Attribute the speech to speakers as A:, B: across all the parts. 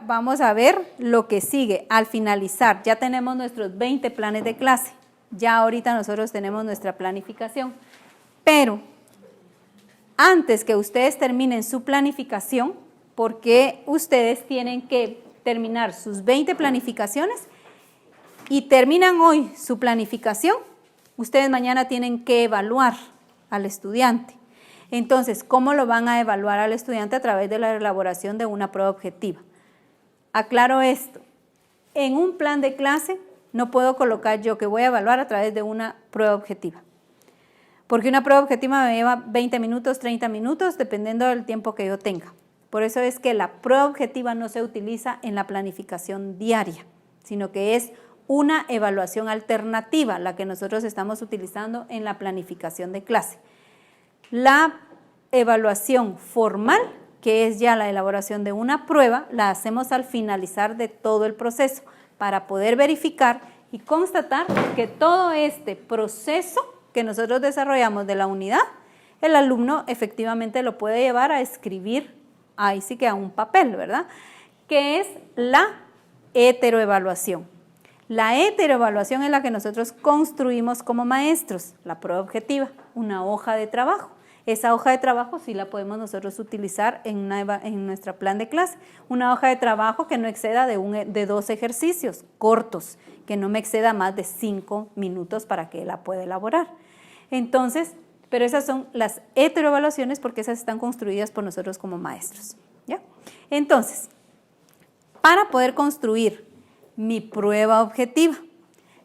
A: vamos a ver lo que sigue. Al finalizar, ya tenemos nuestros 20 planes de clase. Ya ahorita nosotros tenemos nuestra planificación. Pero antes que ustedes terminen su planificación, porque ustedes tienen que terminar sus 20 planificaciones y terminan hoy su planificación, ustedes mañana tienen que evaluar al estudiante. Entonces, ¿cómo lo van a evaluar al estudiante? A través de la elaboración de una prueba objetiva. Aclaro esto, en un plan de clase no puedo colocar yo que voy a evaluar a través de una prueba objetiva. Porque una prueba objetiva me lleva 20 minutos, 30 minutos, dependiendo del tiempo que yo tenga. Por eso es que la prueba objetiva no se utiliza en la planificación diaria, sino que es una evaluación alternativa, la que nosotros estamos utilizando en la planificación de clase. La evaluación formal, que es ya la elaboración de una prueba, la hacemos al finalizar de todo el proceso para poder verificar y constatar que todo este proceso que nosotros desarrollamos de la unidad, el alumno efectivamente lo puede llevar a escribir, ahí sí que a un papel, ¿verdad? Que es la heteroevaluación. La heteroevaluación es la que nosotros construimos como maestros, la prueba objetiva, una hoja de trabajo. Esa hoja de trabajo sí la podemos nosotros utilizar en nuestro plan de clase. Una hoja de trabajo que no exceda de 2 ejercicios cortos, que no me exceda más de 5 minutos para que la pueda elaborar. Entonces, pero esas son las heteroevaluaciones porque esas están construidas por nosotros como maestros, ¿ya? Entonces, para poder construir mi prueba objetiva,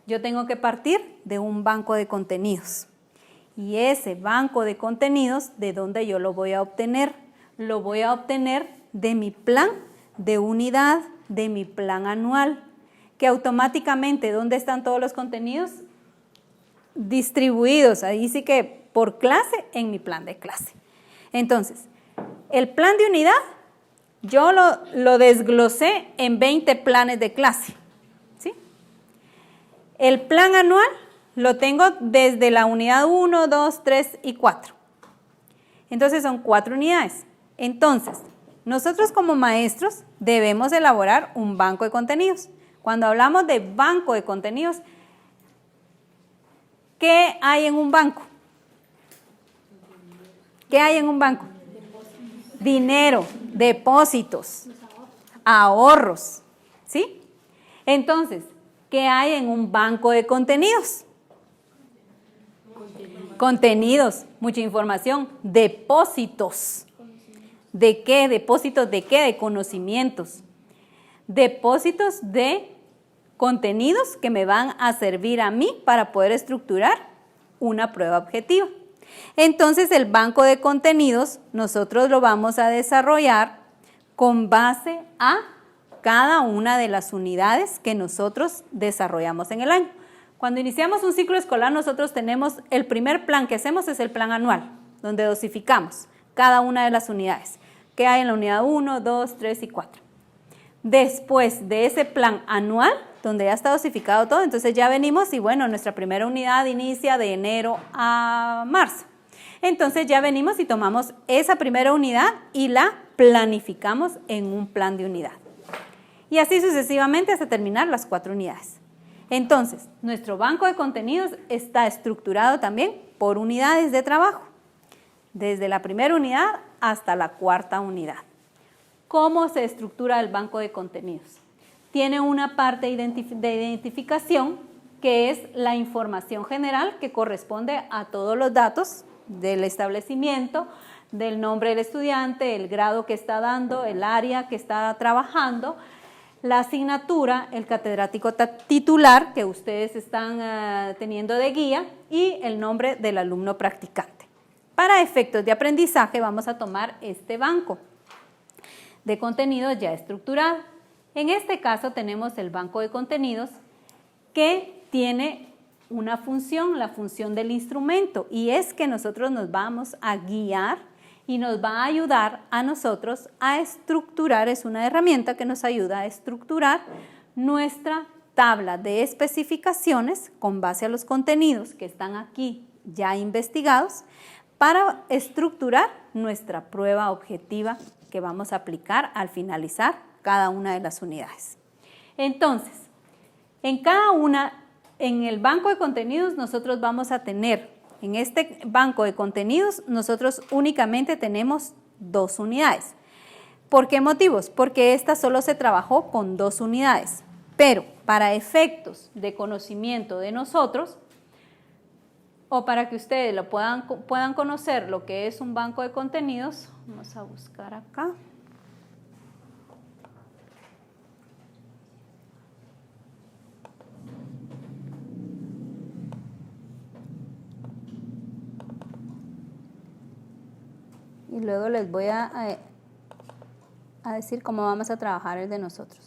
A: yo tengo que partir de un banco de contenidos. Y ese banco de contenidos, ¿de dónde yo lo voy a obtener? Lo voy a obtener de mi plan de unidad, de mi plan anual, que automáticamente, ¿dónde están todos los contenidos? Distribuidos, ahí sí que por clase, en mi plan de clase. Entonces, el plan de unidad, yo lo desglosé en 20 planes de clase, ¿sí? El plan anual lo tengo desde la unidad 1, 2, 3 y 4. Entonces son 4 unidades. Entonces, nosotros como maestros debemos elaborar un banco de contenidos. Cuando hablamos de banco de contenidos, ¿qué hay en un banco? ¿Qué hay en un banco? Dinero, depósitos, ahorros, ¿sí? Entonces, ¿qué hay en un banco de contenidos? Contenidos, mucha información, depósitos. ¿De qué? ¿Depósitos de qué? De conocimientos. Depósitos de contenidos que me van a servir a mí para poder estructurar una prueba objetiva. Entonces, el banco de contenidos nosotros lo vamos a desarrollar con base a cada una de las unidades que nosotros desarrollamos en el año. Cuando iniciamos un ciclo escolar, nosotros tenemos, el primer plan que hacemos es el plan anual, donde dosificamos cada una de las unidades, que hay en la unidad 1, 2, 3 y 4. Después de ese plan anual, donde ya está dosificado todo, entonces ya venimos y bueno, nuestra primera unidad inicia de enero a marzo. Entonces ya venimos y tomamos esa primera unidad y la planificamos en un plan de unidad. Y así sucesivamente hasta terminar las 4 unidades. Entonces, nuestro banco de contenidos está estructurado también por unidades de trabajo, desde la primera unidad hasta la 4ª unidad. ¿Cómo se estructura el banco de contenidos? Tiene una parte de identificación que es la información general que corresponde a todos los datos del establecimiento, del nombre del estudiante, el grado que está dando, el área que está trabajando, la asignatura, el catedrático titular que ustedes están teniendo de guía y el nombre del alumno practicante. Para efectos de aprendizaje vamos a tomar este banco de contenidos ya estructurado. En este caso tenemos el banco de contenidos que tiene una función, la función del instrumento, y es que nosotros nos vamos a guiar y nos va a ayudar a nosotros a estructurar, es una herramienta que nos ayuda a estructurar nuestra tabla de especificaciones con base a los contenidos que están aquí ya investigados para estructurar nuestra prueba objetiva que vamos a aplicar al finalizar cada una de las unidades. Entonces, en el banco de contenidos nosotros vamos a tener, en este banco de contenidos nosotros únicamente tenemos 2 unidades. ¿Por qué motivos? Porque esta solo se trabajó con 2 unidades, pero para efectos de conocimiento de nosotros, o para que ustedes lo puedan conocer lo que es un banco de contenidos, vamos a buscar acá. Y luego les voy a decir cómo vamos a trabajar el de nosotros.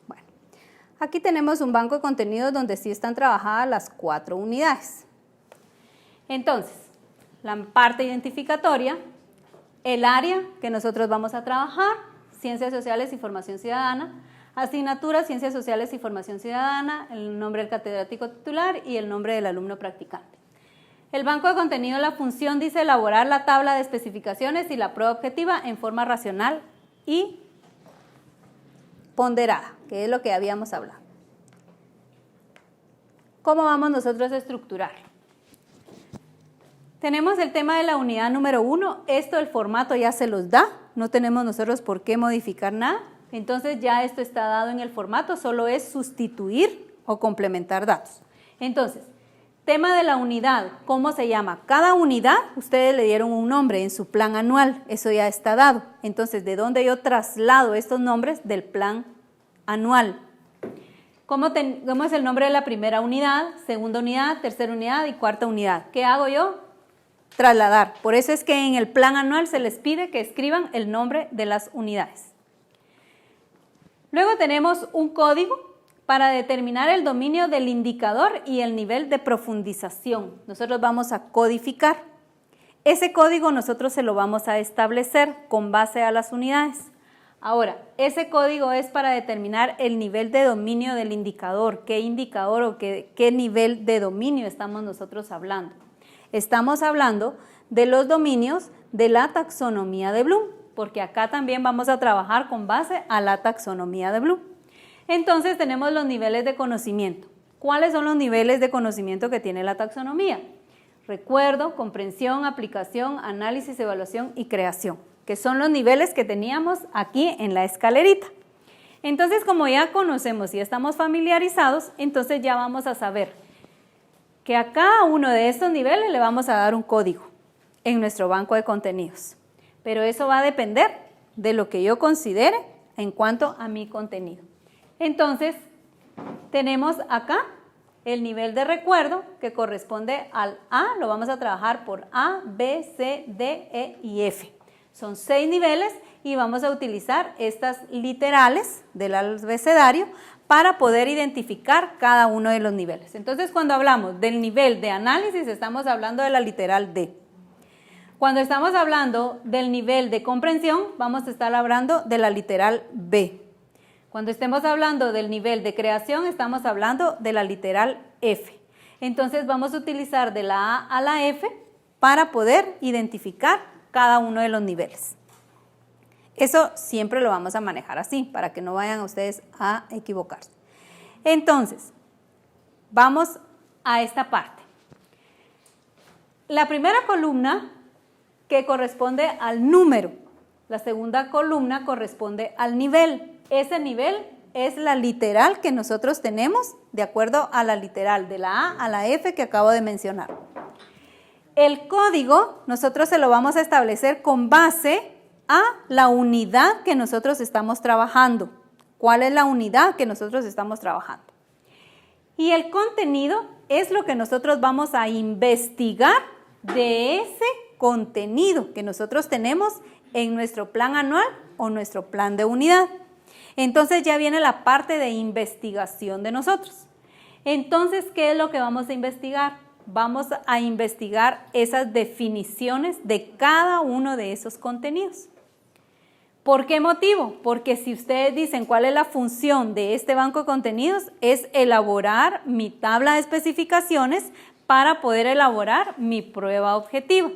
A: Bueno, aquí tenemos un banco de contenidos donde sí están trabajadas las 4 unidades. Entonces, la parte identificatoria, el área que nosotros vamos a trabajar, Ciencias Sociales y Formación Ciudadana, asignatura Ciencias Sociales y Formación Ciudadana, el nombre del catedrático titular y el nombre del alumno practicante. El banco de contenido, la función dice elaborar la tabla de especificaciones y la prueba objetiva en forma racional y ponderada, que es lo que habíamos hablado. ¿Cómo vamos nosotros a estructurarlo? Tenemos el tema de la unidad número 1, esto el formato ya se los da, no tenemos nosotros por qué modificar nada. Entonces ya esto está dado en el formato, solo es sustituir o complementar datos. Entonces, tema de la unidad, ¿cómo se llama? Cada unidad, ustedes le dieron un nombre en su plan anual, eso ya está dado. Entonces, ¿de dónde yo traslado estos nombres? Del plan anual. ¿Cómo es el nombre de la primera unidad, segunda unidad, tercera unidad y cuarta unidad? ¿Qué hago yo? Trasladar. Por eso es que en el plan anual se les pide que escriban el nombre de las unidades. Luego tenemos un código para determinar el dominio del indicador y el nivel de profundización. Nosotros vamos a codificar. Ese código nosotros se lo vamos a establecer con base a las unidades. Ahora, ese código es para determinar el nivel de dominio del indicador. ¿Qué indicador o qué nivel de dominio estamos nosotros hablando? Estamos hablando de los dominios de la taxonomía de Bloom, porque acá también vamos a trabajar con base a la taxonomía de Bloom. Entonces tenemos los niveles de conocimiento. ¿Cuáles son los niveles de conocimiento que tiene la taxonomía? Recuerdo, comprensión, aplicación, análisis, evaluación y creación, que son los niveles que teníamos aquí en la escalerita. Entonces, como ya conocemos y estamos familiarizados, entonces ya vamos a saber que a cada uno de estos niveles le vamos a dar un código en nuestro banco de contenidos. Pero eso va a depender de lo que yo considere en cuanto a mi contenido. Entonces, tenemos acá el nivel de recuerdo que corresponde al A, lo vamos a trabajar por A, B, C, D, E y F. Son 6 niveles y vamos a utilizar estas literales del abecedario para poder identificar cada uno de los niveles. Entonces, cuando hablamos del nivel de análisis, estamos hablando de la literal D. Cuando estamos hablando del nivel de comprensión, vamos a estar hablando de la literal B. Cuando estemos hablando del nivel de creación, estamos hablando de la literal F. Entonces vamos a utilizar de la A a la F para poder identificar cada uno de los niveles. Eso siempre lo vamos a manejar así, para que no vayan ustedes a equivocarse. Entonces, vamos a esta parte. La primera columna que corresponde al número, la segunda columna corresponde al nivel. Ese nivel es la literal que nosotros tenemos de acuerdo a la literal de la A a la F que acabo de mencionar. El código nosotros se lo vamos a establecer con base a la unidad que nosotros estamos trabajando. ¿Cuál es la unidad que nosotros estamos trabajando? Y el contenido es lo que nosotros vamos a investigar de ese contenido que nosotros tenemos en nuestro plan anual o nuestro plan de unidad. Entonces ya viene la parte de investigación de nosotros. Entonces, ¿qué es lo que vamos a investigar? Vamos a investigar esas definiciones de cada uno de esos contenidos. ¿Por qué motivo? Porque si ustedes dicen cuál es la función de este banco de contenidos, es elaborar mi tabla de especificaciones para poder elaborar mi prueba objetiva.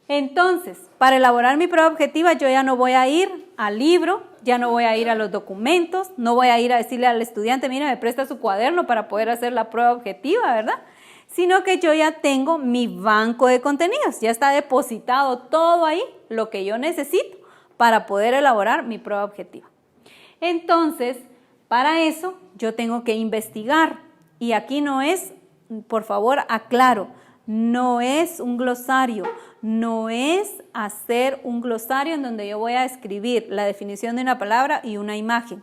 A: Entonces, para elaborar mi prueba objetiva, yo ya no voy a ir al libro, ya no voy a ir a los documentos, no voy a ir a decirle al estudiante, mira, me presta su cuaderno para poder hacer la prueba objetiva, ¿verdad? Sino que yo ya tengo mi banco de contenidos, ya está depositado todo ahí, lo que yo necesito para poder elaborar mi prueba objetiva. Entonces, para eso yo tengo que investigar, y aquí no es, por favor, aclaro, no es un glosario, no es hacer un glosario en donde yo voy a escribir la definición de una palabra y una imagen.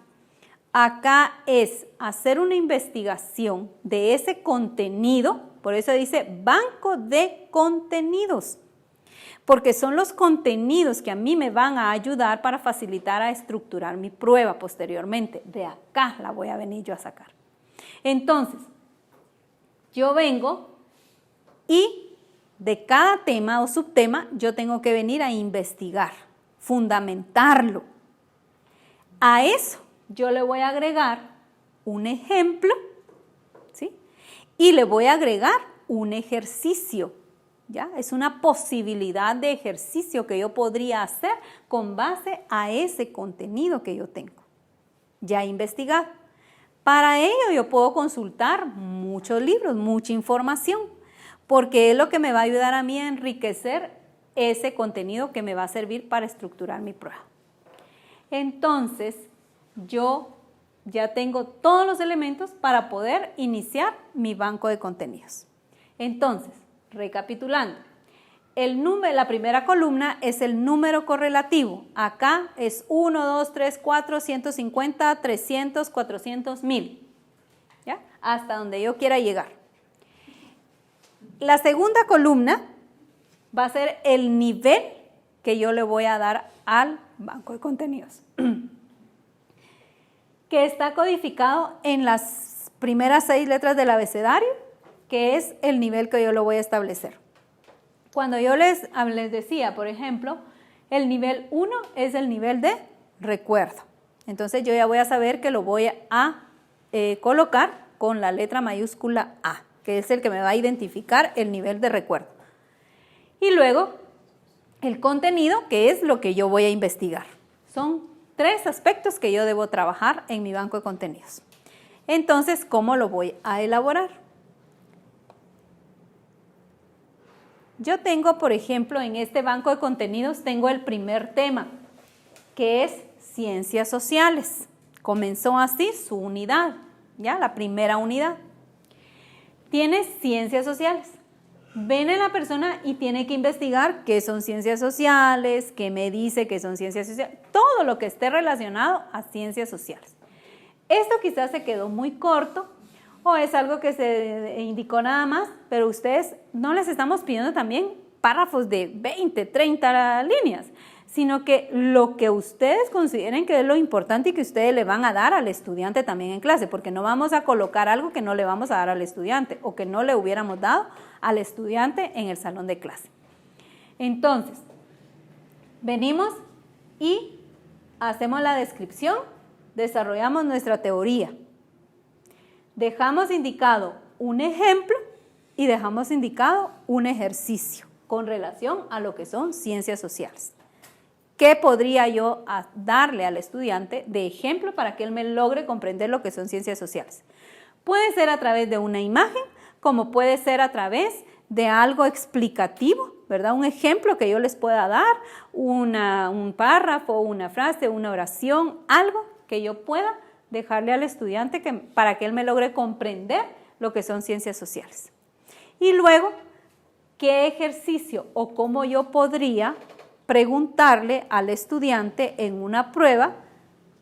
A: Acá es hacer una investigación de ese contenido, por eso dice banco de contenidos, porque son los contenidos que a mí me van a ayudar para facilitar a estructurar mi prueba posteriormente. De acá la voy a venir yo a sacar. Entonces, yo vengo y de cada tema o subtema yo tengo que venir a investigar, fundamentarlo. A eso yo le voy a agregar un ejemplo, ¿sí? Y le voy a agregar un ejercicio, ¿ya? Es una posibilidad de ejercicio que yo podría hacer con base a ese contenido que yo tengo ya investigado. Para ello yo puedo consultar muchos libros, mucha información, porque es lo que me va a ayudar a mí a enriquecer ese contenido que me va a servir para estructurar mi prueba. Entonces, yo ya tengo todos los elementos para poder iniciar mi banco de contenidos. Entonces, recapitulando, la primera columna es el número correlativo. Acá es 1, 2, 3, 4, 150, 300, 400, 1000. ¿Ya? Hasta donde yo quiera llegar. La segunda columna va a ser el nivel que yo le voy a dar al banco de contenidos, que está codificado en las primeras 6 letras del abecedario, que es el nivel que yo lo voy a establecer. Cuando yo les decía, por ejemplo, el nivel 1 es el nivel de recuerdo. Entonces yo ya voy a saber que lo voy a colocar con la letra mayúscula A, que es el que me va a identificar el nivel de recuerdo. Y luego el contenido, que es lo que yo voy a investigar. Son 3 aspectos que yo debo trabajar en mi banco de contenidos. Entonces, ¿cómo lo voy a elaborar? Yo tengo, por ejemplo, en este banco de contenidos, tengo el primer tema, que es ciencias sociales. Comenzó así su unidad, ¿ya? La primera unidad. Tiene ciencias sociales. Viene la persona y tiene que investigar qué son ciencias sociales, qué me dice que son ciencias sociales, todo lo que esté relacionado a ciencias sociales. Esto quizás se quedó muy corto o es algo que se indicó nada más, pero ustedes no les estamos pidiendo también párrafos de 20, 30 líneas, sino que lo que ustedes consideren que es lo importante y que ustedes le van a dar al estudiante también en clase, porque no vamos a colocar algo que no le vamos a dar al estudiante o que no le hubiéramos dado al estudiante en el salón de clase. Entonces, venimos y hacemos la descripción, desarrollamos nuestra teoría, dejamos indicado un ejemplo y dejamos indicado un ejercicio con relación a lo que son ciencias sociales. ¿Qué podría yo darle al estudiante de ejemplo para que él me logre comprender lo que son ciencias sociales? Puede ser a través de una imagen, como puede ser a través de algo explicativo, ¿verdad? Un ejemplo que yo les pueda dar, un párrafo, una frase, una oración, algo que yo pueda dejarle al estudiante para que él me logre comprender lo que son ciencias sociales. Y luego, ¿qué ejercicio o cómo yo podría preguntarle al estudiante en una prueba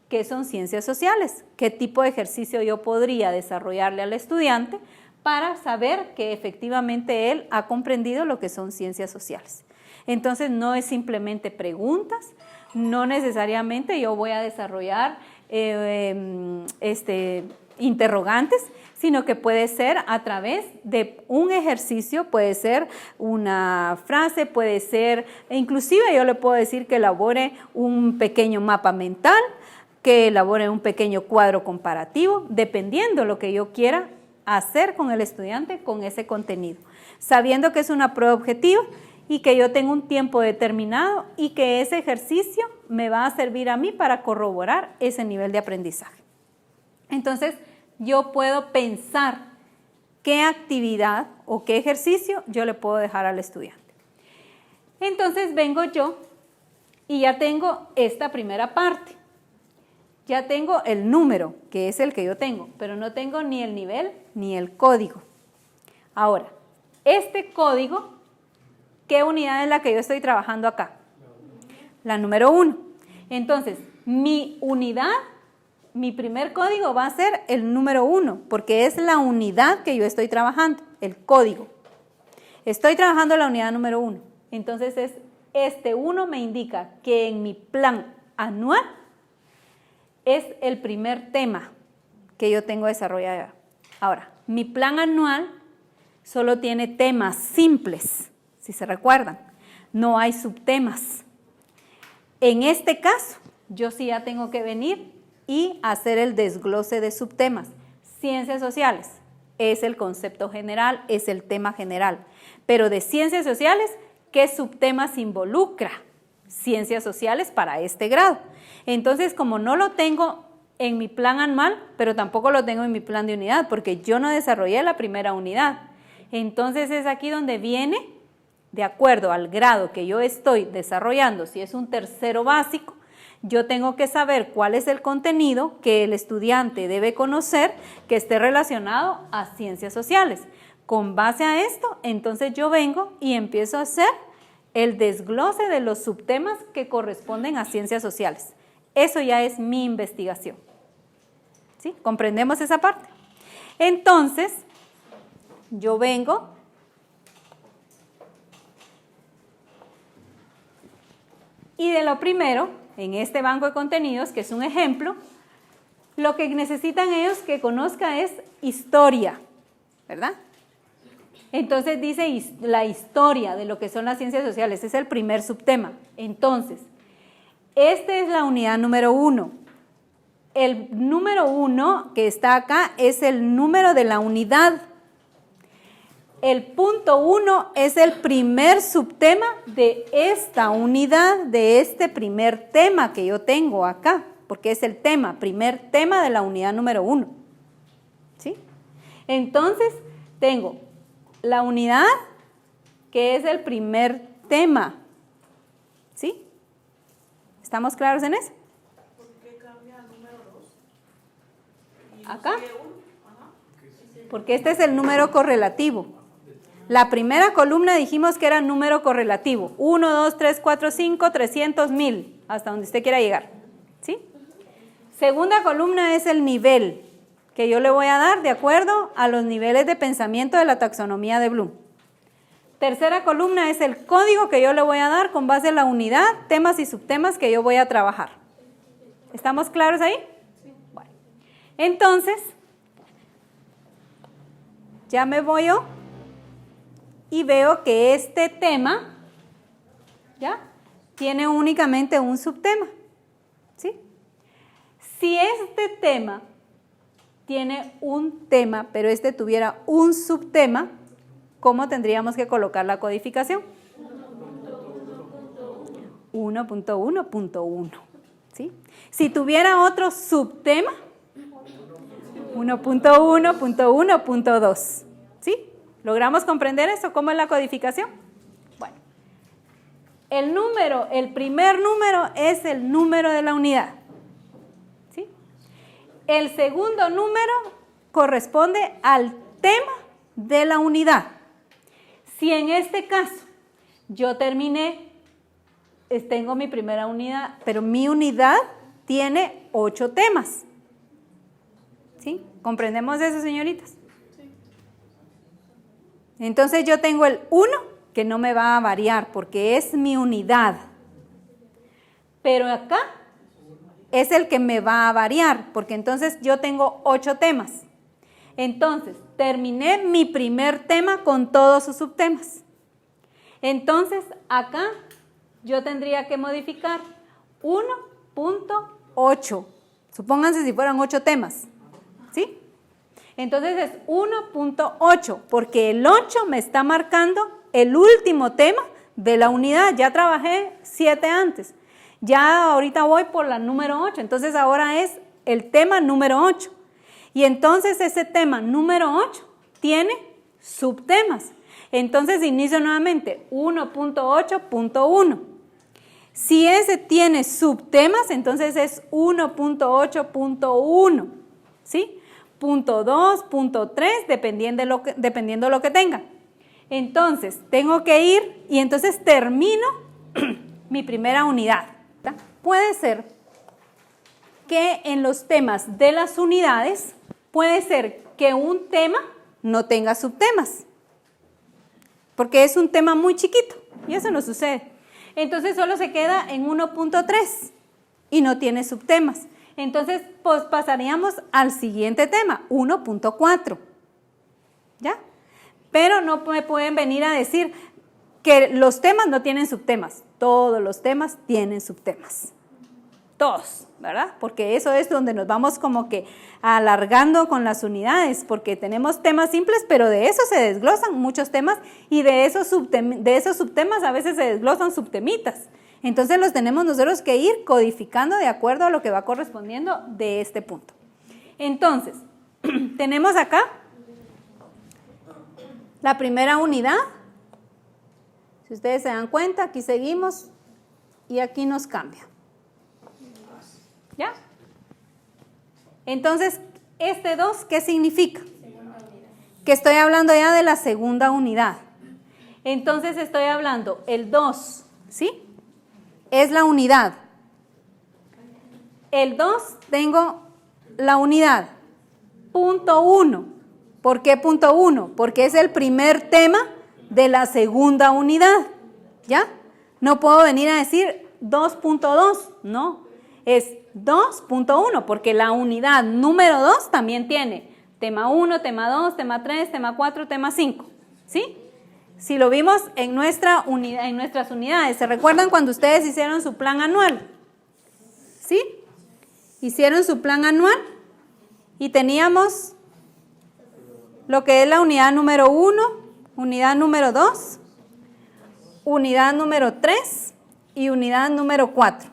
A: qué son ciencias sociales? ¿Qué tipo de ejercicio yo podría desarrollarle al estudiante para saber que efectivamente él ha comprendido lo que son ciencias sociales? Entonces, no es simplemente preguntas, no necesariamente yo voy a desarrollar interrogantes, sino que puede ser a través de un ejercicio, puede ser una frase, puede ser, inclusive yo le puedo decir que elabore un pequeño mapa mental, que elabore un pequeño cuadro comparativo, dependiendo lo que yo quiera hacer con el estudiante con ese contenido, sabiendo que es una prueba objetiva y que yo tengo un tiempo determinado y que ese ejercicio me va a servir a mí para corroborar ese nivel de aprendizaje. Entonces, yo puedo pensar qué actividad o qué ejercicio yo le puedo dejar al estudiante. Entonces, vengo yo y ya tengo esta primera parte. Ya tengo el número, que es el que yo tengo, pero no tengo ni el nivel ni el código. Ahora, este código, ¿qué unidad es la que yo estoy trabajando acá? La número 1. Entonces, mi unidad, mi primer código va a ser el número 1, porque es la unidad que yo estoy trabajando, el código. Estoy trabajando la unidad número 1. Entonces, este 1 me indica que en mi plan anual es el primer tema que yo tengo desarrollado. Ahora, mi plan anual solo tiene temas simples, si se recuerdan. No hay subtemas. En este caso, yo sí ya tengo que venir y hacer el desglose de subtemas. Ciencias sociales es el concepto general, es el tema general. Pero de ciencias sociales, ¿qué subtemas involucra? Ciencias sociales para este grado. Entonces, como no lo tengo en mi plan anual, pero tampoco lo tengo en mi plan de unidad, porque yo no desarrollé la primera unidad. Entonces, es aquí donde viene, de acuerdo al grado que yo estoy desarrollando, si es un tercero básico, yo tengo que saber cuál es el contenido que el estudiante debe conocer que esté relacionado a ciencias sociales. Con base a esto, entonces yo vengo y empiezo a hacer el desglose de los subtemas que corresponden a ciencias sociales. Eso ya es mi investigación. ¿Sí? ¿Comprendemos esa parte? Entonces, yo vengo y de lo primero, en este banco de contenidos, que es un ejemplo, lo que necesitan ellos que conozca es historia, ¿verdad? Entonces dice la historia de lo que son las ciencias sociales, es el primer subtema. Entonces, esta es la unidad número 1. El número 1 que está acá es el número de la unidad. El punto 1 es el primer subtema de esta unidad, de este primer tema que yo tengo acá, porque es el tema, primer tema de la unidad número 1. ¿Sí? Entonces, tengo la unidad, que es el primer tema. ¿Sí? ¿Estamos claros en eso?
B: ¿Por qué cambia al número 2?
A: Acá. Porque este es el número correlativo. La primera columna dijimos que era número correlativo. 1, 2, 3, 4, 5, 300, 1000, hasta donde usted quiera llegar. ¿Sí? Segunda columna es el nivel que yo le voy a dar de acuerdo a los niveles de pensamiento de la taxonomía de Bloom. Tercera columna es el código que yo le voy a dar con base en la unidad, temas y subtemas que yo voy a trabajar. ¿Estamos claros ahí? Sí. Bueno. Entonces, ya me voy yo y veo que este tema, ¿ya? Tiene únicamente un subtema, ¿sí? Si este tema tiene un tema, pero este tuviera un subtema, ¿cómo tendríamos que colocar la codificación? 1.1.1, ¿sí? Si tuviera otro subtema, 1.1.1.2, ¿sí? ¿Logramos comprender eso? ¿Cómo es la codificación? Bueno, el primer número es el número de la unidad, ¿sí? El segundo número corresponde al tema de la unidad. Si en este caso yo terminé, tengo mi primera unidad, pero mi unidad tiene 8 temas. ¿Sí? ¿Comprendemos eso, señoritas? Sí. Entonces yo tengo el 1, que no me va a variar porque es mi unidad. Pero acá es el que me va a variar, porque entonces yo tengo 8 temas. Entonces, terminé mi primer tema con todos sus subtemas. Entonces, acá yo tendría que modificar 1.8. Supónganse si fueran 8 temas, ¿sí? Entonces es 1.8, porque el 8 me está marcando el último tema de la unidad. Ya trabajé 7 antes. Ya ahorita voy por la número 8. Entonces ahora es el tema número 8. Y entonces ese tema número 8 tiene subtemas. Entonces inicio nuevamente 1.8.1. Si ese tiene subtemas, entonces es 1.8.1, ¿sí? Punto 2, punto 3, dependiendo lo que tenga. Entonces, tengo que ir y entonces termino mi primera unidad. Puede ser que en los temas de las unidades, puede ser que un tema no tenga subtemas, porque es un tema muy chiquito y eso no sucede. Entonces solo se queda en 1.3 y no tiene subtemas. Entonces pues pasaríamos al siguiente tema, 1.4. ¿Ya? Pero no me pueden venir a decir que los temas no tienen subtemas. Todos los temas tienen subtemas. Todos, ¿verdad? Porque eso es donde nos vamos como que alargando con las unidades, porque tenemos temas simples, pero de eso se desglosan muchos temas y de esos subtemas a veces se desglosan subtemitas. Entonces los tenemos nosotros que ir codificando de acuerdo a lo que va correspondiendo de este punto. Entonces, tenemos acá la primera unidad. Si ustedes se dan cuenta, aquí seguimos y aquí nos cambia. ¿Ya? Entonces, este 2, ¿qué significa? Que estoy hablando ya de la segunda unidad. Entonces estoy hablando, el 2, ¿sí? Es la unidad. El 2 tengo la unidad. Punto 1. ¿Por qué punto 1? Porque es el primer tema de la segunda unidad. ¿Ya? No puedo venir a decir 2.2, no. Es 2.1 porque la unidad número 2 también tiene tema 1, tema 2, tema 3, tema 4, tema 5. ¿Sí? Si lo vimos en nuestras unidades, ¿se recuerdan cuando ustedes hicieron su plan anual? ¿Sí? Hicieron su plan anual y teníamos lo que es la unidad número 1, unidad número 2, unidad número 3 y unidad número 4.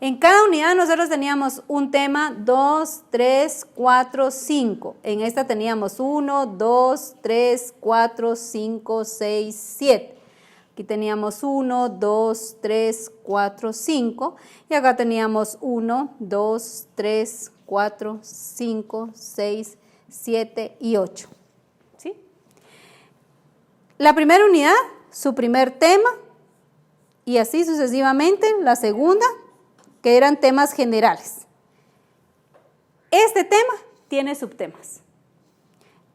A: En cada unidad nosotros teníamos un tema 2, 3, 4, 5. En esta teníamos 1, 2, 3, 4, 5, 6, 7. Aquí teníamos 1, 2, 3, 4, 5. Y acá teníamos 1, 2, 3, 4, 5, 6, 7 y 8. ¿Sí? La primera unidad, su primer tema, y así sucesivamente, la segunda, que eran temas generales. Este tema tiene subtemas.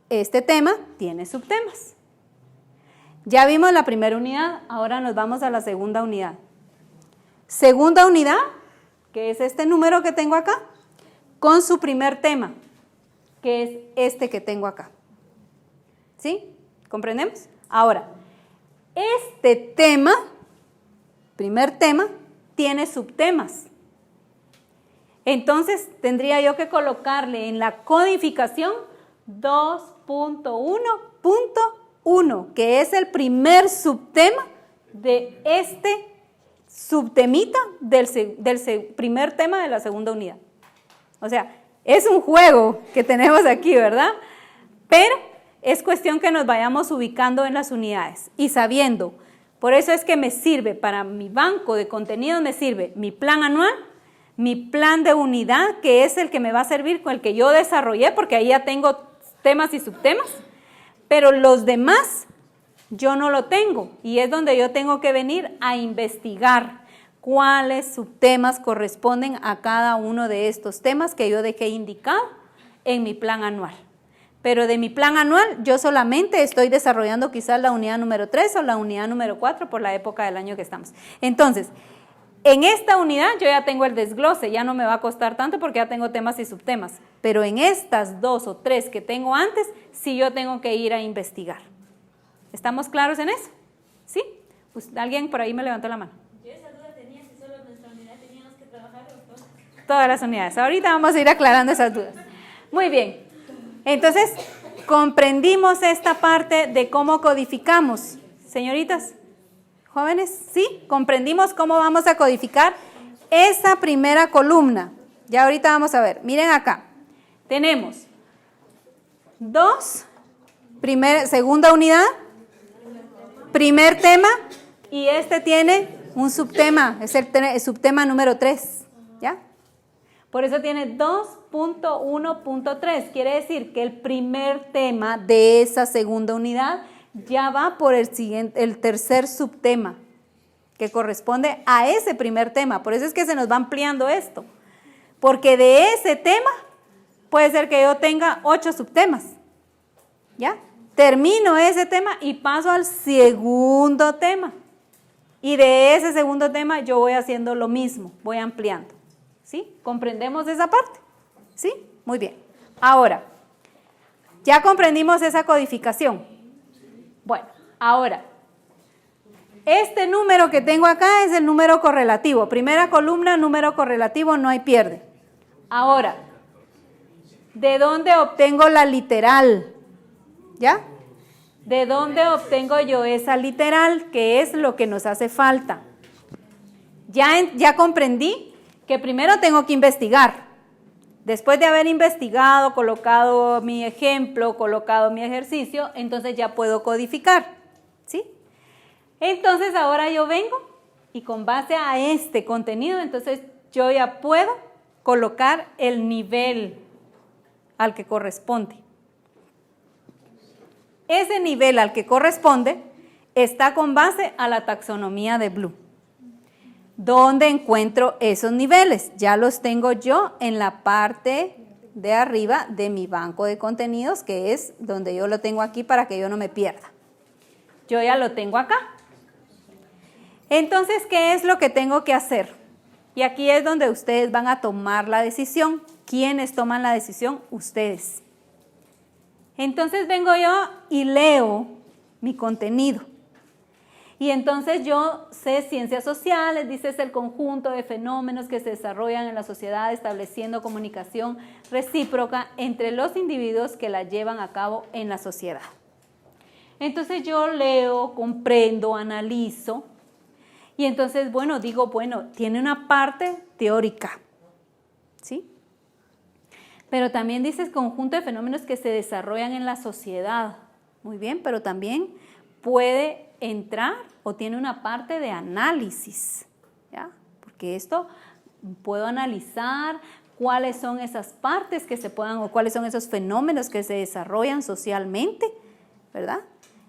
A: Este tema tiene subtemas. Ya vimos la primera unidad, ahora nos vamos a la segunda unidad. Segunda unidad, que es este número que tengo acá, con su primer tema, que es este que tengo acá. ¿Sí? ¿Comprendemos? Ahora, este tema, primer tema, tiene subtemas. Entonces, tendría yo que colocarle en la codificación 2.1.1, que es el primer subtema de este subtemita del primer tema de la segunda unidad. O sea, es un juego que tenemos aquí, ¿verdad? Pero es cuestión que nos vayamos ubicando en las unidades y sabiendo. Por eso es que me sirve, para mi banco de contenidos me sirve mi plan anual, mi plan de unidad, que es el que me va a servir con el que yo desarrollé, porque ahí ya tengo temas y subtemas, pero los demás yo no lo tengo y es donde yo tengo que venir a investigar cuáles subtemas corresponden a cada uno de estos temas que yo dejé indicado en mi plan anual. Pero de mi plan anual yo solamente estoy desarrollando quizás la unidad número 3 o la unidad número 4 por la época del año que estamos. Entonces, en esta unidad yo ya tengo el desglose, ya no me va a costar tanto porque ya tengo temas y subtemas. Pero en estas 2 o 3 que tengo antes, sí yo tengo que ir a investigar. ¿Estamos claros en eso? ¿Sí? Pues alguien por ahí me levantó la mano.
C: Yo esa duda tenía si solo en nuestra unidad teníamos que trabajar o todas.
A: Todas las unidades. Ahorita vamos a ir aclarando esas dudas. Muy bien. Entonces, comprendimos esta parte de cómo codificamos. Señoritas, jóvenes, ¿sí? Comprendimos cómo vamos a codificar esa primera columna. Ya ahorita vamos a ver. Miren acá. Tenemos segunda unidad, primer tema, y este tiene un subtema, es el subtema número 3, ¿ya? Por eso tiene 2.1.3, quiere decir que el primer tema de esa segunda unidad ya va por el tercer subtema, que corresponde a ese primer tema. Por eso es que se nos va ampliando esto, porque de ese tema puede ser que yo tenga 8 subtemas, ¿ya? Termino ese tema y paso al segundo tema. Y de ese segundo tema yo voy haciendo lo mismo, voy ampliando. ¿Sí? ¿Comprendemos esa parte? ¿Sí? Muy bien. Ahora, ya comprendimos esa codificación. Bueno, ahora, este número que tengo acá es el número correlativo. Primera columna, número correlativo, no hay pierde. Ahora, ¿de dónde obtengo la literal? ¿Ya? ¿De dónde obtengo yo esa literal? ¿Qué es lo que nos hace falta? Ya comprendí que primero tengo que investigar. Después de haber investigado, colocado mi ejemplo, colocado mi ejercicio, entonces ya puedo codificar. ¿Sí? Entonces ahora yo vengo y con base a este contenido, entonces yo ya puedo colocar el nivel al que corresponde. Ese nivel al que corresponde está con base a la taxonomía de Bloom. ¿Dónde encuentro esos niveles? Ya los tengo yo en la parte de arriba de mi banco de contenidos, que es donde yo lo tengo aquí para que yo no me pierda. Yo ya lo tengo acá. Entonces, ¿qué es lo que tengo que hacer? Y aquí es donde ustedes van a tomar la decisión. ¿Quiénes toman la decisión? Ustedes. Entonces vengo yo y leo mi contenido. Y entonces yo sé ciencias sociales, dice es el conjunto de fenómenos que se desarrollan en la sociedad estableciendo comunicación recíproca entre los individuos que la llevan a cabo en la sociedad. Entonces yo leo, comprendo, analizo y entonces, bueno, digo, bueno, tiene una parte teórica, ¿sí? Pero también dices conjunto de fenómenos que se desarrollan en la sociedad. Muy bien, pero también puede entrar o tiene una parte de análisis, ¿ya? Porque esto puedo analizar cuáles son esas partes que se puedan o cuáles son esos fenómenos que se desarrollan socialmente, ¿verdad?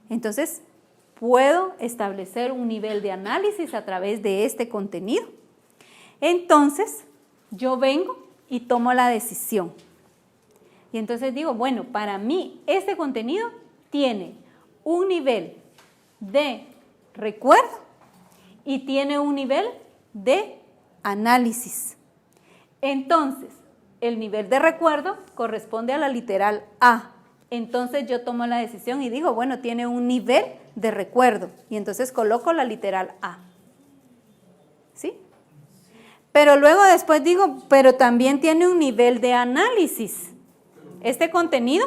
A: Entonces, puedo establecer un nivel de análisis a través de este contenido. Entonces, yo vengo y tomo la decisión. Y entonces digo, bueno, para mí este contenido tiene un nivel de recuerdo y tiene un nivel de análisis. Entonces, el nivel de recuerdo corresponde a la literal A. Entonces yo tomo la decisión y digo, bueno, tiene un nivel de recuerdo. Y entonces coloco la literal A. ¿Sí? Pero luego después digo, pero también tiene un nivel de análisis. Este contenido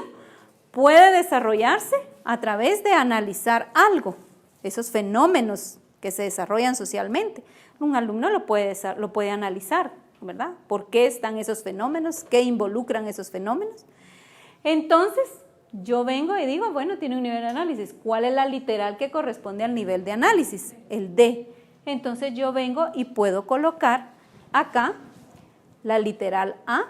A: puede desarrollarse a través de analizar algo, esos fenómenos que se desarrollan socialmente. Un alumno lo puede analizar, ¿verdad? ¿Por qué están esos fenómenos? ¿Qué involucran esos fenómenos? Entonces, yo vengo y digo, bueno, tiene un nivel de análisis. ¿Cuál es la literal que corresponde al nivel de análisis? El D. Entonces, yo vengo y puedo colocar acá la literal A,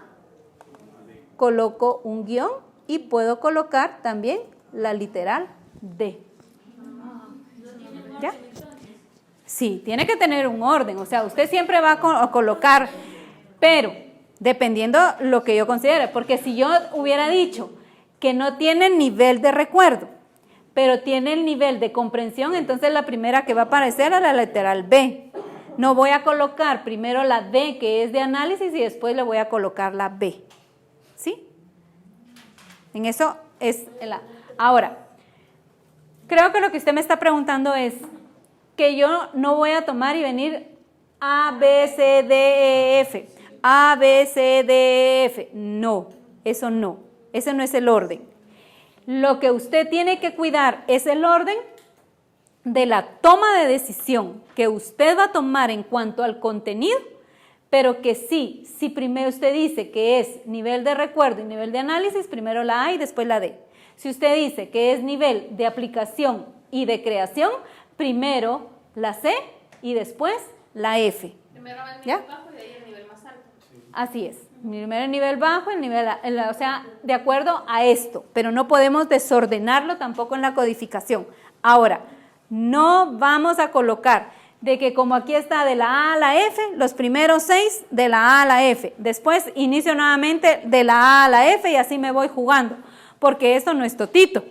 A: coloco un guión y puedo colocar también la literal D. ¿Ya? Sí, tiene que tener un orden, o sea, usted siempre va a colocar, pero dependiendo lo que yo considere, porque si yo hubiera dicho que no tiene nivel de recuerdo, pero tiene el nivel de comprensión, entonces la primera que va a aparecer es la literal B. No voy a colocar primero la D, que es de análisis, y después le voy a colocar la B. ¿Sí? En eso es la... Ahora, creo que lo que usted me está preguntando es que yo no voy a tomar y venir A, B, C, D, E, F. A, B, C, D, E, F. No, eso no. ese no es el orden. Lo que usted tiene que cuidar es el orden de la toma de decisión que usted va a tomar en cuanto al contenido, pero que sí, si primero usted dice que es nivel de recuerdo y nivel de análisis, primero la A y después la D. Si usted dice que es nivel de aplicación y de creación, primero la C y después la F.
B: Primero el nivel
A: ¿Ya?
B: bajo y de ahí el nivel más alto.
A: Así es. Primero el nivel bajo, o sea, de acuerdo a esto, pero no podemos desordenarlo tampoco en la codificación. Ahora, no vamos a colocar de que como aquí está de la A a la F, los primeros 6 de la A a la F. Después inicio nuevamente de la A a la F y así me voy jugando, porque esto no es totito,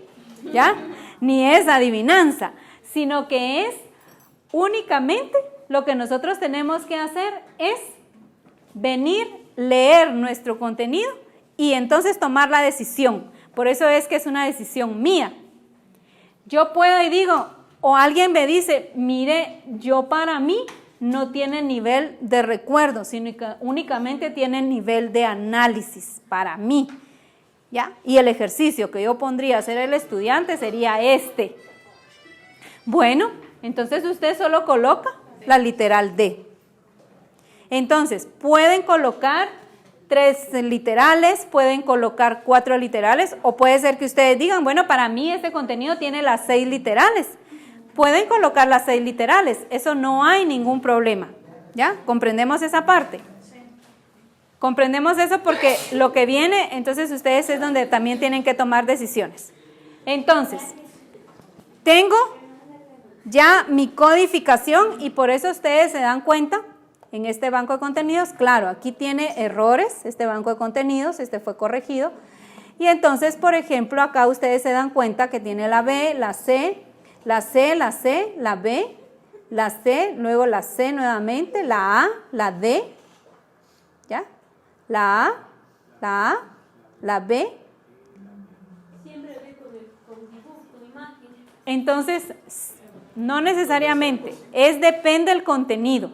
A: ¿ya? Ni es adivinanza, sino que es únicamente lo que nosotros tenemos que hacer es venir, leer nuestro contenido y entonces tomar la decisión. Por eso es que es una decisión mía. Yo puedo y digo, o alguien me dice, mire, yo para mí no tiene nivel de recuerdo, sino únicamente tiene nivel de análisis para mí, ¿ya? Y el ejercicio que yo pondría a hacer el estudiante sería este. Bueno, entonces usted solo coloca la literal D. Entonces, pueden colocar 3 literales, pueden colocar 4 literales, o puede ser que ustedes digan, bueno, para mí este contenido tiene las 6 literales. Pueden colocar las 6 literales, eso no hay ningún problema, ¿ya? ¿Comprendemos esa parte? Sí. Comprendemos eso porque lo que viene, entonces ustedes es donde también tienen que tomar decisiones. Entonces, tengo ya mi codificación y por eso ustedes se dan cuenta en este banco de contenidos, claro, aquí tiene errores, este banco de contenidos, este fue corregido, y entonces, por ejemplo, acá ustedes se dan cuenta que tiene la B, la C, la C, la C, la B, la C, luego la C nuevamente, la A, la D, ¿ya? La A, la B.
C: Siempre ve con dibujo, con imagen.
A: Entonces, no necesariamente, depende del contenido,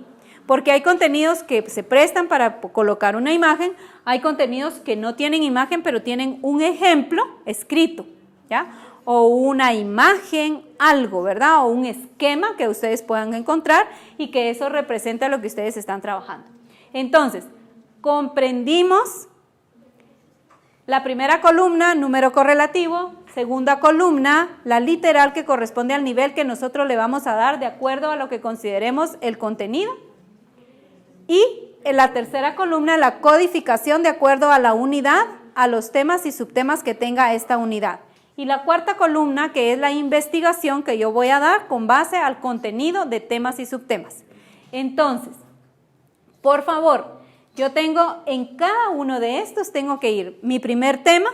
A: porque hay contenidos que se prestan para colocar una imagen, hay contenidos que no tienen imagen, pero tienen un ejemplo escrito, ¿ya? O una imagen, algo, ¿verdad? O un esquema que ustedes puedan encontrar y que eso representa lo que ustedes están trabajando. Entonces, comprendimos la primera columna, número correlativo, segunda columna, la literal que corresponde al nivel que nosotros le vamos a dar de acuerdo a lo que consideremos el contenido. Y en la tercera columna, la codificación de acuerdo a la unidad, a los temas y subtemas que tenga esta unidad. Y la cuarta columna, que es la investigación que yo voy a dar con base al contenido de temas y subtemas. Entonces, por favor, yo tengo en cada uno de estos, tengo que ir mi primer tema,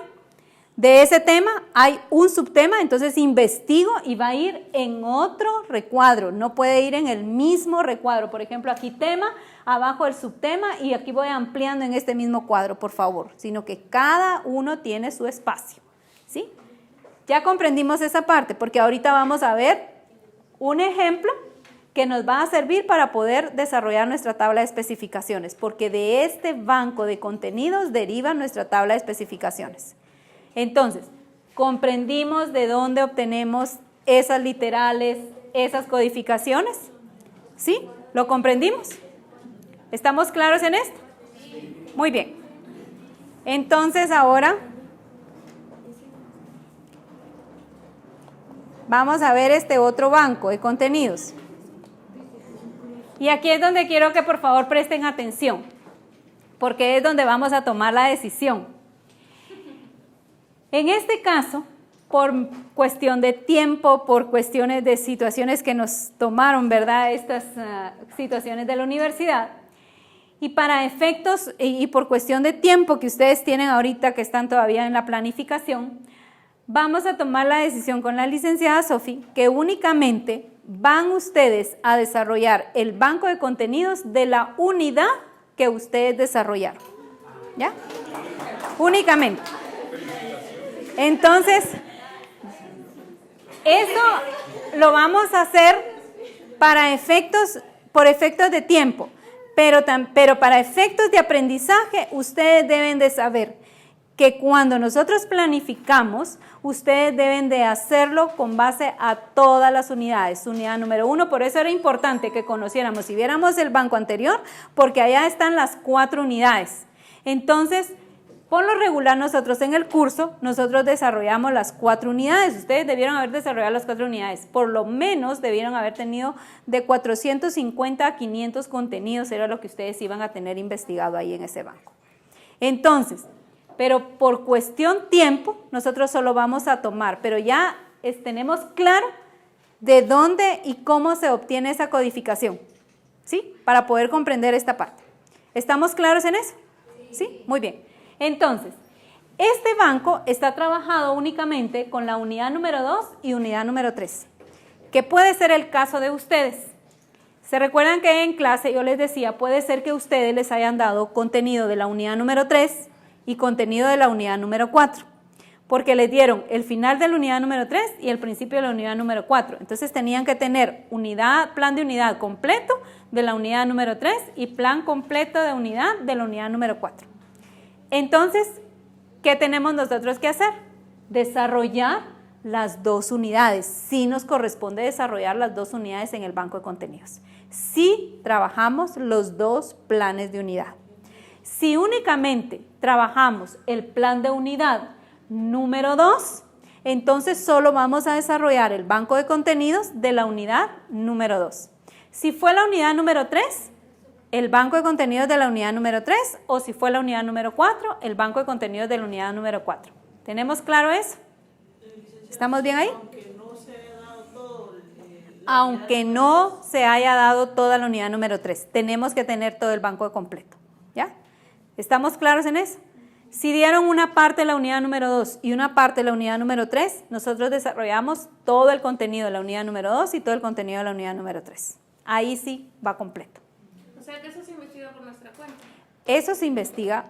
A: de ese tema hay un subtema, entonces investigo y va a ir en otro recuadro, no puede ir en el mismo recuadro. Por ejemplo, aquí tema, abajo el subtema y aquí voy ampliando en este mismo cuadro, por favor, sino que cada uno tiene su espacio, ¿sí? Ya comprendimos esa parte, porque ahorita vamos a ver un ejemplo que nos va a servir para poder desarrollar nuestra tabla de especificaciones, porque de este banco de contenidos deriva nuestra tabla de especificaciones. Entonces, comprendimos de dónde obtenemos esas literales, esas codificaciones, ¿sí? ¿Lo comprendimos? ¿Estamos claros en esto? Muy bien. Entonces ahora vamos a ver este otro banco de contenidos. Y aquí es donde quiero que por favor presten atención, porque es donde vamos a tomar la decisión. En este caso, por cuestión de tiempo, por cuestiones de situaciones que nos tomaron, ¿verdad? Estas situaciones de la universidad, y para efectos y por cuestión de tiempo que ustedes tienen ahorita que están todavía en la planificación, vamos a tomar la decisión con la licenciada Sofi que únicamente van ustedes a desarrollar el banco de contenidos de la unidad que ustedes desarrollaron, ¿ya? Únicamente. Entonces, eso lo vamos a hacer por efectos de tiempo, pero para efectos de aprendizaje, ustedes deben de saber que cuando nosotros planificamos, ustedes deben de hacerlo con base a todas las unidades. Unidad número 1, por eso era importante que conociéramos y viéramos el banco anterior, porque allá están las 4 unidades. Entonces, por lo regular nosotros en el curso, nosotros desarrollamos las 4 unidades. Ustedes debieron haber desarrollado las 4 unidades. Por lo menos debieron haber tenido de 450 a 500 contenidos, era lo que ustedes iban a tener investigado ahí en ese banco. Entonces, pero por cuestión tiempo, nosotros solo vamos a tomar, pero ya tenemos claro de dónde y cómo se obtiene esa codificación, ¿sí? Para poder comprender esta parte. ¿Estamos claros en eso? ¿Sí? Muy bien. Entonces, este banco está trabajado únicamente con la unidad número 2 y unidad número 3. ¿Qué puede ser el caso de ustedes? ¿Se recuerdan que en clase yo les decía, puede ser que ustedes les hayan dado contenido de la unidad número 3 y contenido de la unidad número 4? Porque les dieron el final de la unidad número 3 y el principio de la unidad número 4. Entonces tenían que tener plan de unidad completo de la unidad número 3 y plan completo de unidad de la unidad número 4. Entonces, ¿qué tenemos nosotros que hacer? Desarrollar las 2 unidades. Sí nos corresponde desarrollar las 2 unidades en el banco de contenidos. Sí trabajamos los 2 planes de unidad. Si únicamente trabajamos el plan de unidad número 2, entonces solo vamos a desarrollar el banco de contenidos de la unidad número 2. Si fue la unidad número 3, el banco de contenidos de la unidad número 3, o si fue la unidad número 4, el banco de contenidos de la unidad número 4. ¿Tenemos claro eso? ¿Estamos bien ahí? Aunque no se haya dado toda la unidad número 3, tenemos que tener todo el banco completo, ¿ya? ¿Estamos claros en eso? Si dieron una parte de la unidad número 2 y una parte de la unidad número 3, nosotros desarrollamos todo el contenido de la unidad número 2 y todo el contenido de la unidad número 3. Ahí sí va completo.
C: O sea que eso se investiga por nuestra cuenta.
A: Eso se investiga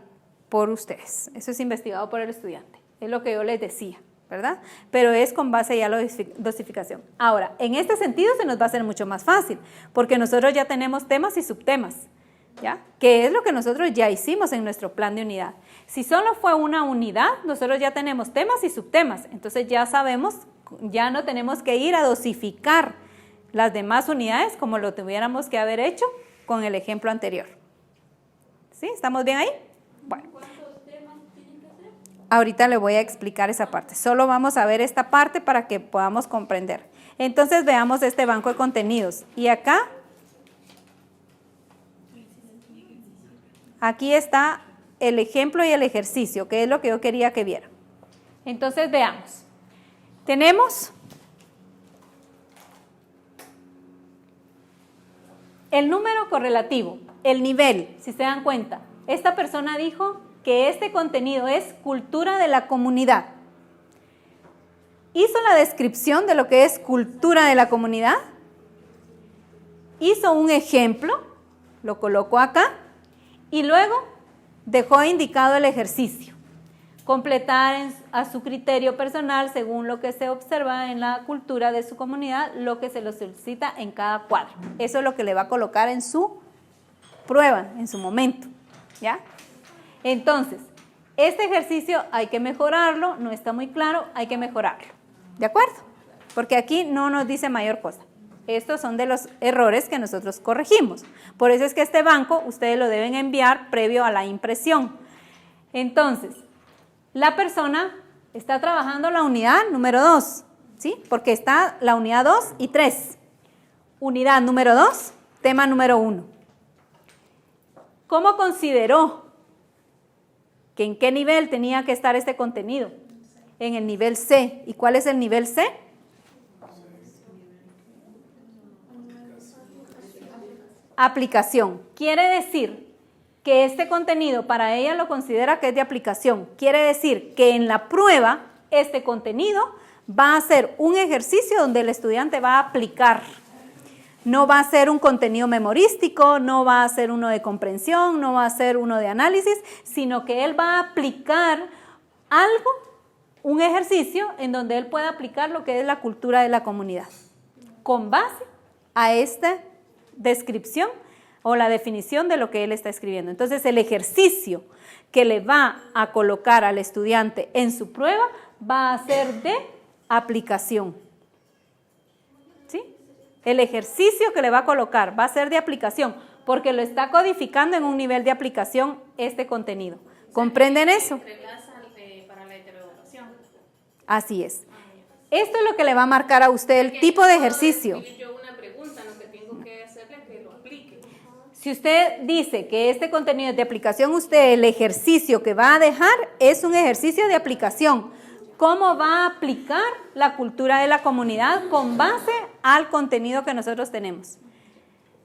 A: por ustedes, eso es investigado por el estudiante, es lo que yo les decía, ¿verdad? Pero es con base ya a la dosificación. Ahora, en este sentido se nos va a hacer mucho más fácil, porque nosotros ya tenemos temas y subtemas, ¿ya? Que es lo que nosotros ya hicimos en nuestro plan de unidad. Si solo fue una unidad, nosotros ya tenemos temas y subtemas, entonces ya sabemos, ya no tenemos que ir a dosificar las demás unidades como lo tuviéramos que haber hecho con el ejemplo anterior. ¿Sí? ¿Estamos bien ahí? Bueno.
C: ¿Cuántos temas tienen que hacer?
A: Ahorita le voy a explicar esa parte. Solo vamos a ver esta parte para que podamos comprender. Entonces veamos este banco de contenidos. Y acá, aquí está el ejemplo y el ejercicio, que es lo que yo quería que vieran. Entonces veamos. Tenemos el número correlativo, el nivel, si se dan cuenta. Esta persona dijo que este contenido es cultura de la comunidad. Hizo la descripción de lo que es cultura de la comunidad. Hizo un ejemplo, lo colocó acá y luego dejó indicado el ejercicio. Completar a su criterio personal según lo que se observa en la cultura de su comunidad, lo que se lo solicita en cada cuadro. Eso es lo que le va a colocar en su prueba, en su momento, ¿ya? Entonces, este ejercicio hay que mejorarlo, no está muy claro, hay que mejorarlo, ¿de acuerdo? Porque aquí no nos dice mayor cosa. Estos son de los errores que nosotros corregimos. Por eso es que este banco ustedes lo deben enviar previo a la impresión. Entonces, la persona está trabajando la unidad número 2, ¿sí? Porque está la unidad 2 y 3. Unidad número 2, tema número 1. ¿Cómo consideró que en qué nivel tenía que estar este contenido? En el nivel C. ¿Y cuál es el nivel C? Aplicación. Quiere decir que este contenido para ella lo considera que es de aplicación. Quiere decir que en la prueba este contenido va a ser un ejercicio donde el estudiante va a aplicar. No va a ser un contenido memorístico, no va a ser uno de comprensión, no va a ser uno de análisis, sino que él va a aplicar algo, un ejercicio en donde él pueda aplicar lo que es la cultura de la comunidad. Con base a esta descripción o la definición de lo que él está escribiendo. Entonces, el ejercicio que le va a colocar al estudiante en su prueba va a ser de aplicación. ¿Sí? El ejercicio que le va a colocar va a ser de aplicación, porque lo está codificando en un nivel de aplicación este contenido. ¿Comprenden eso?
C: Para la heteroevaluación.
A: Así es. Esto es lo que le va a marcar a usted el tipo de ejercicio.
C: Yo una pregunta, lo que tengo que hacerle es que lo aplique.
A: Si usted dice que este contenido es de aplicación, usted el ejercicio que va a dejar es un ejercicio de aplicación. ¿Cómo va a aplicar la cultura de la comunidad con base al contenido que nosotros tenemos?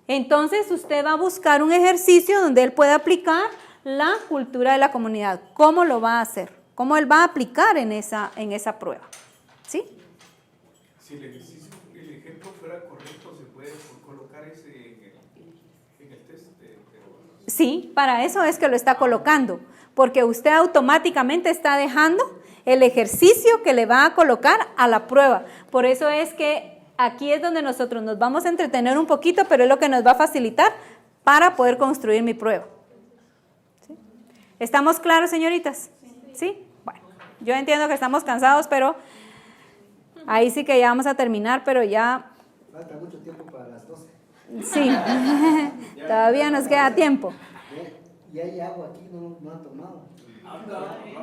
A: Entonces usted va a buscar un ejercicio donde él pueda aplicar la cultura de la comunidad. ¿Cómo lo va a hacer? ¿Cómo él va a aplicar en esa prueba? ¿Sí?
D: Si el ejemplo fuera correcto, ¿se puede colocar ese en el test de evaluación?
A: Sí, para eso es que lo está colocando, porque usted automáticamente está dejando el ejercicio que le va a colocar a la prueba. Por eso es que aquí es donde nosotros nos vamos a entretener un poquito, pero es lo que nos va a facilitar para poder construir mi prueba. ¿Sí? ¿Estamos claros, señoritas? ¿Sí? Bueno, yo entiendo que estamos cansados, pero ahí sí que ya vamos a terminar, pero ya...
E: Falta mucho tiempo para las 12.
A: Sí, todavía nos queda tiempo.
E: Y hay agua aquí, no han tomado.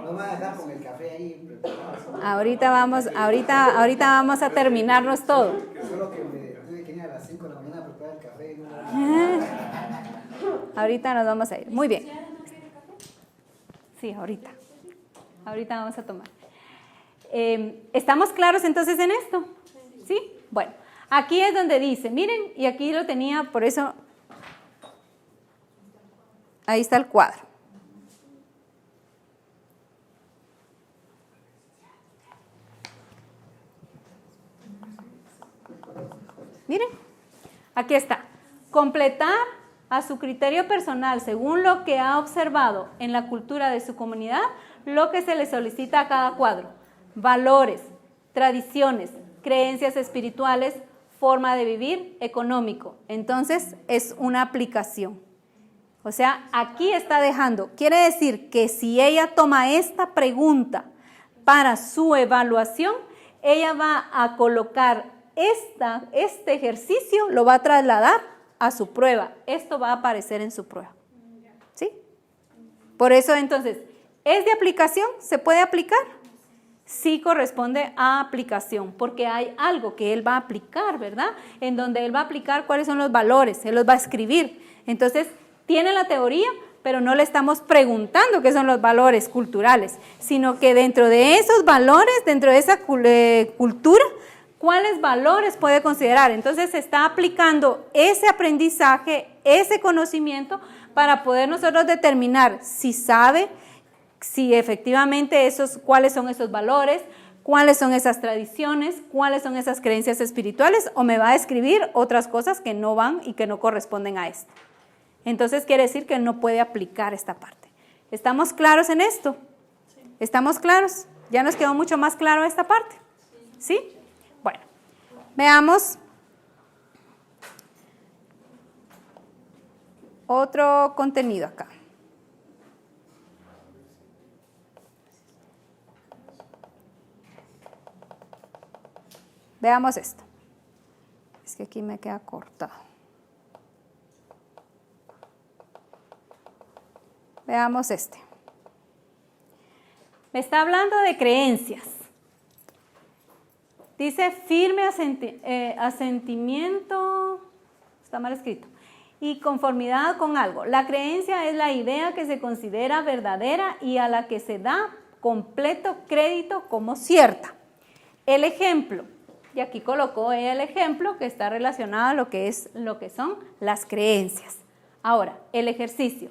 E: No van a dejar con el café ahí preparado.
A: Ahorita vamos a terminarnos todo.
E: Solo que me tuve que ir a las 5 de la mañana a preparar el café.
A: Ahorita nos vamos a ir. Muy bien. Sí, ahorita vamos a tomar. ¿Estamos claros entonces en esto? ¿Sí? Bueno, aquí es donde dice, miren, y aquí lo tenía, por eso, ahí está el cuadro. Miren, aquí está. Completar a su criterio personal, según lo que ha observado en la cultura de su comunidad, lo que se le solicita a cada cuadro. Valores, tradiciones, creencias espirituales, forma de vivir, económico. Entonces, es una aplicación. O sea, aquí está dejando. Quiere decir que si ella toma esta pregunta para su evaluación, ella va a colocar este ejercicio, lo va a trasladar a su prueba. Esto va a aparecer en su prueba. ¿Sí? Por eso, entonces, ¿es de aplicación? ¿Se puede aplicar? Sí corresponde a aplicación, porque hay algo que él va a aplicar, ¿verdad? En donde él va a aplicar cuáles son los valores, él los va a escribir. Entonces, tiene la teoría, pero no le estamos preguntando qué son los valores culturales, sino que dentro de esos valores, dentro de esa cultura, ¿cuáles valores puede considerar? Entonces, se está aplicando ese aprendizaje, ese conocimiento, para poder nosotros determinar si sabe, si efectivamente cuáles son esos valores, cuáles son esas tradiciones, cuáles son esas creencias espirituales, o me va a escribir otras cosas que no van y que no corresponden a esto. Entonces quiere decir que no puede aplicar esta parte. ¿Estamos claros en esto? ¿Estamos claros? ¿Ya nos quedó mucho más claro esta parte? ¿Sí? Bueno, veamos otro contenido acá. Veamos esto. Es que aquí me queda cortado. Veamos este. Me está hablando de creencias. Dice firme asentimiento, está mal escrito, y conformidad con algo. La creencia es la idea que se considera verdadera y a la que se da completo crédito como cierta. El ejemplo. Y aquí colocó ella el ejemplo que está relacionado a lo que son las creencias. Ahora, el ejercicio.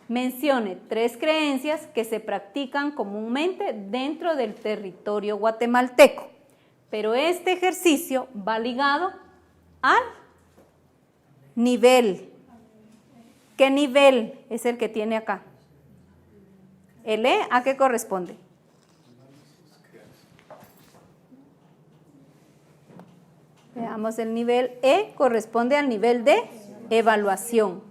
A: Mencione 3 creencias que se practican comúnmente dentro del territorio guatemalteco. Pero este ejercicio va ligado al nivel. ¿Qué nivel es el que tiene acá? ¿El E a qué corresponde? Veamos, el nivel E corresponde al nivel de evaluación.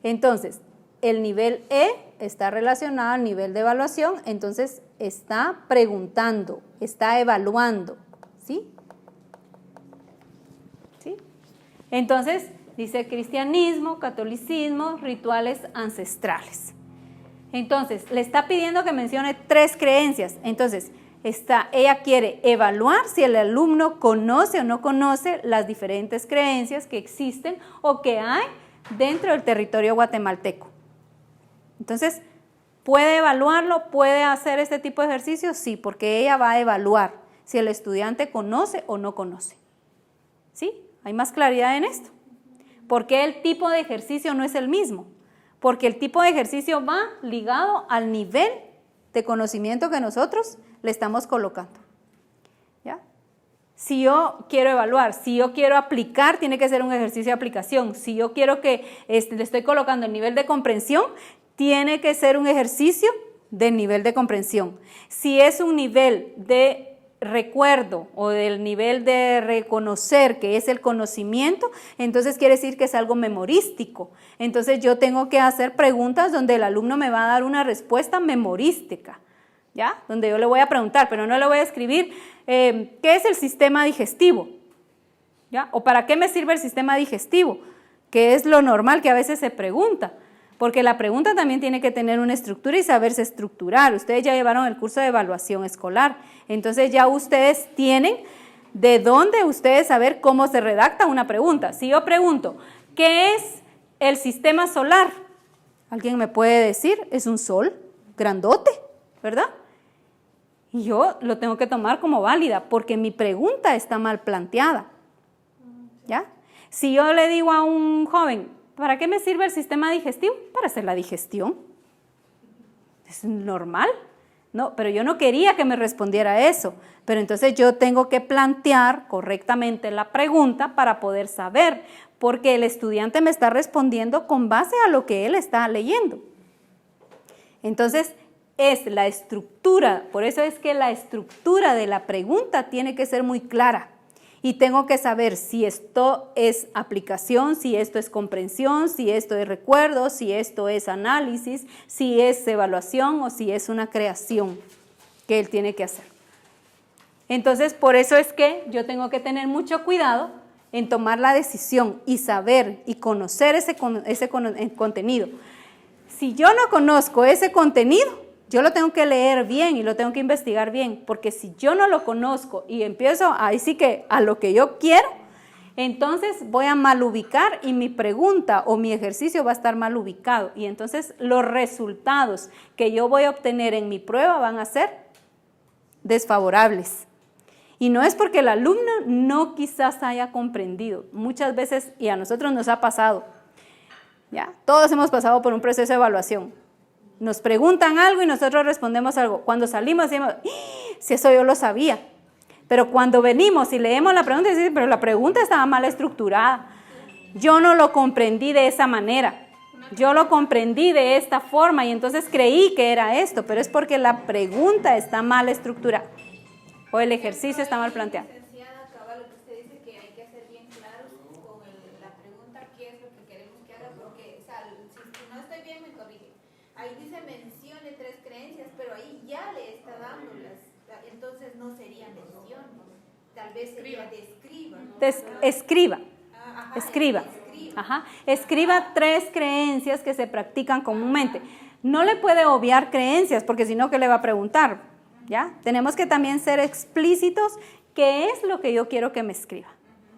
A: Entonces, el nivel E está relacionado al nivel de evaluación, entonces está preguntando, está evaluando, ¿sí? ¿Sí? Entonces, dice cristianismo, catolicismo, rituales ancestrales. Entonces, le está pidiendo que mencione 3 creencias. Entonces, ella quiere evaluar si el alumno conoce o no conoce las diferentes creencias que existen o que hay dentro del territorio guatemalteco. Entonces, ¿puede evaluarlo? ¿Puede hacer este tipo de ejercicios? Sí, porque ella va a evaluar si el estudiante conoce o no conoce. ¿Sí? ¿Hay más claridad en esto? Porque el tipo de ejercicio no es el mismo. Porque el tipo de ejercicio va ligado al nivel de conocimiento que nosotros le estamos colocando. ¿Ya? Si yo quiero evaluar, si yo quiero aplicar, tiene que ser un ejercicio de aplicación. Si yo quiero que le estoy colocando el nivel de comprensión, tiene que ser un ejercicio del nivel de comprensión. Si es un nivel de recuerdo o del nivel de reconocer que es el conocimiento, entonces quiere decir que es algo memorístico. Entonces yo tengo que hacer preguntas donde el alumno me va a dar una respuesta memorística, ¿ya? Donde yo le voy a preguntar, pero no le voy a escribir ¿qué es el sistema digestivo? ¿Ya? ¿O para qué me sirve el sistema digestivo? Que es lo normal que a veces se pregunta. Porque la pregunta también tiene que tener una estructura y saberse estructurar. Ustedes ya llevaron el curso de evaluación escolar, entonces ya ustedes tienen de dónde ustedes saber cómo se redacta una pregunta. Si yo pregunto, ¿qué es el sistema solar? ¿Alguien me puede decir? Es un sol grandote, ¿verdad? Y yo lo tengo que tomar como válida porque mi pregunta está mal planteada, ¿ya? Si yo le digo a un joven, ¿para qué me sirve el sistema digestivo? Para hacer la digestión. Es normal. No, pero yo no quería que me respondiera eso. Pero entonces yo tengo que plantear correctamente la pregunta para poder saber, porque el estudiante me está respondiendo con base a lo que él está leyendo. Entonces, es la estructura, por eso es que la estructura de la pregunta tiene que ser muy clara. Y tengo que saber si esto es aplicación, si esto es comprensión, si esto es recuerdo, si esto es análisis, si es evaluación o si es una creación que él tiene que hacer. Entonces, por eso es que yo tengo que tener mucho cuidado en tomar la decisión y saber y conocer ese contenido. Si yo no conozco ese contenido, yo lo tengo que leer bien y lo tengo que investigar bien, porque si yo no lo conozco y empiezo ahí sí que a lo que yo quiero, entonces voy a mal ubicar y mi pregunta o mi ejercicio va a estar mal ubicado. Y entonces los resultados que yo voy a obtener en mi prueba van a ser desfavorables. Y no es porque el alumno no quizás haya comprendido. Muchas veces, y a nosotros nos ha pasado, ¿ya? Todos hemos pasado por un proceso de evaluación. Nos preguntan algo y nosotros respondemos algo. Cuando salimos decimos, si eso yo lo sabía. Pero cuando venimos y leemos la pregunta, decimos, pero la pregunta estaba mal estructurada. Yo no lo comprendí de esa manera. Yo lo comprendí de esta forma y entonces creí que era esto, pero es porque la pregunta está mal estructurada o el ejercicio está mal planteado.
F: Licenciada, acaba lo que usted dice, que hay que ser bien claros con la pregunta, qué es lo que queremos que haga, porque, o sea, si no estoy bien, me corrige. Ahí dice mencione 3 creencias, pero ahí ya le está dando entonces no sería mención, tal vez sería describa.
A: Escriba.
F: Ajá,
A: Escriba. Ajá. Escriba 3 creencias que se practican comúnmente. No le puede obviar creencias, porque si no, ¿qué le va a preguntar? ¿Ya? Tenemos que también ser explícitos qué es lo que yo quiero que me escriba.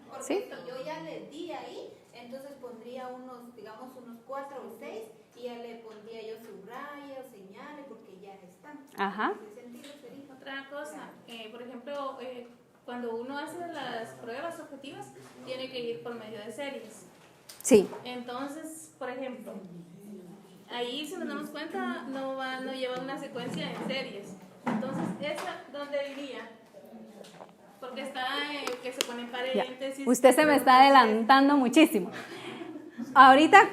F: Porque
A: ¿sí?
F: si yo ya le di ahí, entonces pondría digamos unos 4 o 6 y ya le pondría yo subraya o señale porque ya están.
A: Ajá.
F: ¿En ese sentido sería?
C: Otra cosa, por ejemplo, cuando uno hace las pruebas objetivas, tiene que ir por medio de series.
A: Sí.
C: Entonces, por ejemplo, ahí si nos damos cuenta, no lleva una secuencia en series. Entonces, ¿esa dónde iría? Porque está que se ponen paréntesis.
A: Usted se me está adelantando muchísimo. Ahorita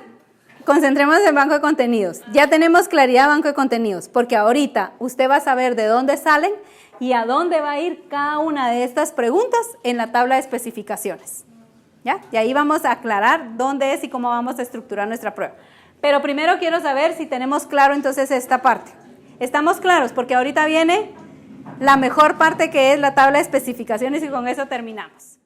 A: concentremos en banco de contenidos. Ya tenemos claridad banco de contenidos, porque ahorita usted va a saber de dónde salen y a dónde va a ir cada una de estas preguntas en la tabla de especificaciones. ¿Ya? Y ahí vamos a aclarar dónde es y cómo vamos a estructurar nuestra prueba. Pero primero quiero saber si tenemos claro entonces esta parte. ¿Estamos claros? Porque ahorita viene la mejor parte, que es la tabla de especificaciones, y con eso terminamos.